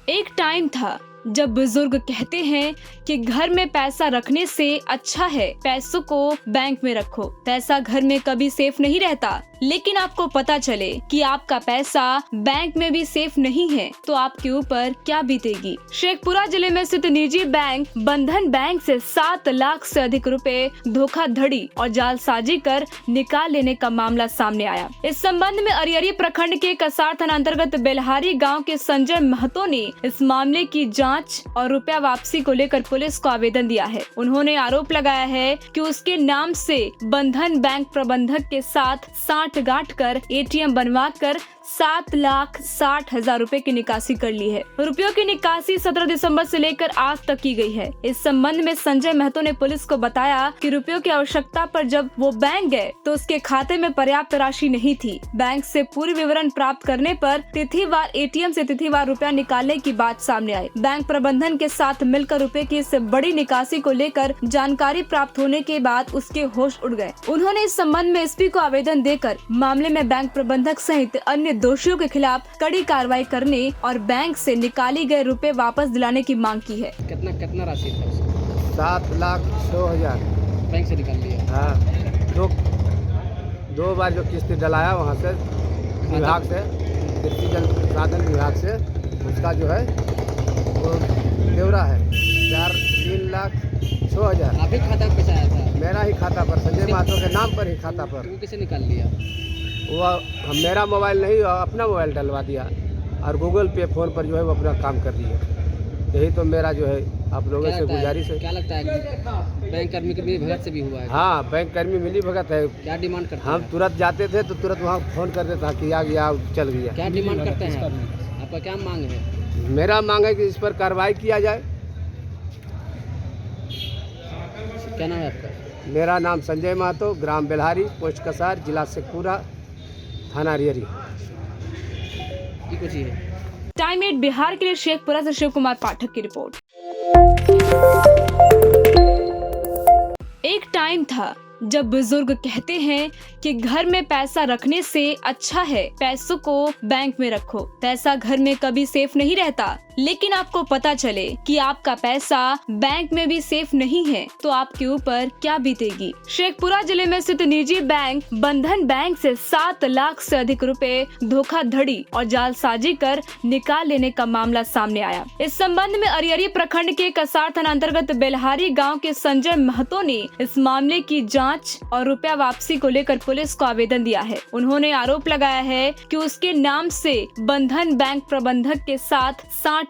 एक टाइम था जब बुजुर्ग कहते हैं कि घर में पैसा रखने से अच्छा है पैसों को बैंक में रखो। पैसा घर में कभी सेफ नहीं रहता, लेकिन आपको पता चले कि आपका पैसा बैंक में भी सेफ नहीं है तो आपके ऊपर क्या बीतेगी। शेखपुरा जिले में स्थित निजी बैंक बंधन बैंक से 7 लाख से अधिक रुपए धोखाधड़ी और जालसाजी कर निकाल लेने का मामला सामने आया। इस संबंध में अरियरी प्रखंड के कसार थाना अंतर्गत बेलहारी गांव के संजय महतो ने इस मामले की जांच और रुपया वापसी को लेकर पुलिस को आवेदन दिया है। उन्होंने आरोप लगाया है कि उसके नाम से बंधन बैंक प्रबंधक के साथ गांठ कर एटीएम बनवा कर 7,60,000 रुपए की निकासी कर ली है। रुपयों की निकासी 17 दिसंबर से लेकर आज तक की गई है। इस संबंध में संजय महतो ने पुलिस को बताया कि रुपयों की आवश्यकता पर जब वो बैंक गए तो उसके खाते में पर्याप्त राशि नहीं थी। बैंक से पूरी विवरण प्राप्त करने पर तिथिवार एटीएम से तिथिवार रुपया निकालने की बात सामने आई। बैंक प्रबंधन के साथ मिलकर रुपए की इस बड़ी निकासी को लेकर जानकारी प्राप्त होने के बाद उसके होश उड़ गए। उन्होंने इस संबंध में एसपी को आवेदन देकर मामले में बैंक प्रबंधक सहित अन्य दोषियों के खिलाफ कड़ी कार्रवाई करने और बैंक से निकाली गए रुपए वापस दिलाने की मांग की है। कितना राशि था उसका? 7,100,000 बैंक से निकाल लिया। हाँ, दो बार जो किस्त डलाया वहाँ से विभाग से, कृषि जल संसाधन विभाग से, उसका जो है वो ब्यौरा है। 3,06,000 आप ही खाता पे पैसा आया था? मेरा ही खाता पर, संजय महतो के नाम पर ही खाता पर। वो किसे निकाल लिया? वो मेरा मोबाइल नहीं, अपना मोबाइल डलवा दिया और गूगल पे फोन पर जो है वो अपना काम कर दिया। यही तो मेरा जो है आप लोगों से गुजारिश है। क्या लगता है बैंक कर्मी के मिली भगत से भी हुआ है? हाँ, बैंक कर्मी मिली भगत है। क्या डिमांड करते हैं? हम तुरंत जाते थे तो तुरंत वहाँ फोन कर देता कि आ गया, चल गया। क्या डिमांड करते हैं? आपका क्या मांग है? मेरा मांग है कि इस पर कार्रवाई किया जाए। क्या नाम है आपका? मेरा नाम संजय महतो, ग्राम बेलहारी, पोस्ट कसार, जिला शेखपुरा, थाना अरियरी। ये कुछ ही है। टाइम 8 बिहार के लिए शेखपुरा से शिव कुमार पाठक की रिपोर्ट। एक टाइम था जब बुजुर्ग कहते हैं कि घर में पैसा रखने से अच्छा है पैसों को बैंक में रखो। पैसा घर में कभी सेफ नहीं रहता, लेकिन आपको पता चले कि आपका पैसा बैंक में भी सेफ नहीं है तो आपके ऊपर क्या बीतेगी। शेखपुरा जिले में स्थित निजी बैंक बंधन बैंक से 7 लाख से अधिक रुपए धोखाधड़ी और जालसाजी कर निकाल लेने का मामला सामने आया। इस संबंध में अरियरी प्रखंड के कसार थाना अंतर्गत बेलहारी गांव के संजय महतो ने इस मामले की जांच और रुपया वापसी को लेकर पुलिस को आवेदन दिया है। उन्होंने आरोप लगाया है कि उसके नाम से बंधन बैंक प्रबंधक के साथ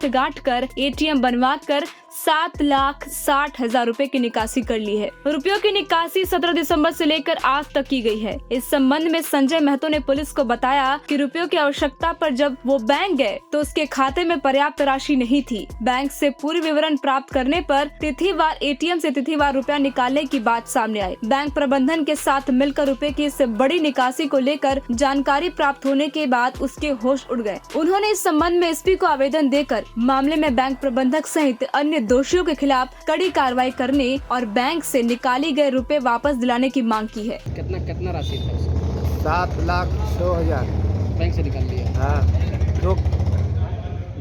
गांठ कर एटीएम बनवा कर 7,60,000 रुपए की निकासी कर ली है। रुपयों की निकासी 17 दिसंबर से लेकर आज तक की गई है। इस संबंध में संजय महतो ने पुलिस को बताया कि रुपयों की आवश्यकता पर जब वो बैंक गए तो उसके खाते में पर्याप्त राशि नहीं थी। बैंक से पूरी विवरण प्राप्त करने पर तिथिवार एटीएम से तिथिवार रुपया निकालने की बात सामने आई। बैंक प्रबंधन के साथ मिलकर रुपए की इस बड़ी निकासी को लेकर जानकारी प्राप्त होने के बाद उसके होश उड़ गए। उन्होंने इस संबंध में एसपी को आवेदन देकर मामले में बैंक प्रबंधक सहित अन्य दोषियों के खिलाफ कड़ी कार्रवाई करने और बैंक से निकाली गए रुपए वापस दिलाने की मांग की है। कितना राशि था उसका? 7,06,000 बैंक से निकाल लिया। हाँ,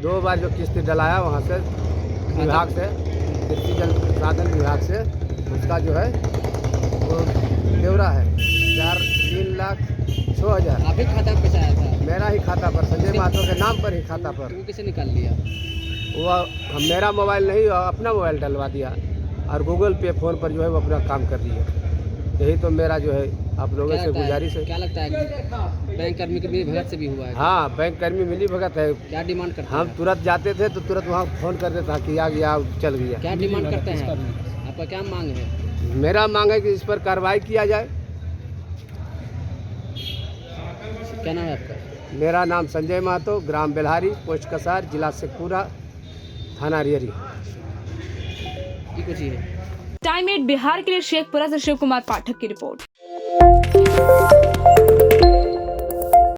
दो बार जो किस्त डलाया वहाँ से विभाग से, कृषि जल संसाधन विभाग से, उसका जो है वो ब्यौरा है। 3,06,000 आप ही खाता पे पैसा आया था? मेरा ही खाता पर, संजय महतो के नाम पर ही खाता पर। वो किसे निकाल लिया? वो मेरा मोबाइल नहीं, अपना मोबाइल डलवा दिया और गूगल पे फोन पर जो है वो अपना काम कर दिया। यही तो मेरा जो है आप लोगों से गुजारिश है। क्या लगता है बैंक कर्मी के मिली भगत से भी हुआ है? हाँ, बैंक कर्मी मिली भगत है। क्या डिमांड करते हैं? हम तुरंत जाते थे तो तुरंत वहाँ फोन कर देता कि आ गया, चल गया। क्या डिमांड करते हैं? आपका क्या मांग है? मेरा मांग है कि इस पर कार्रवाई किया जाए। क्या नाम है आपका? मेरा नाम संजय महतो, ग्राम बेलहारी, पोस्ट कसार, जिला शेखपुरा, थाना अरियरी। ये कुछ ही है। टाइम 8 बिहार के लिए शेखपुरा से शिव कुमार पाठक की रिपोर्ट।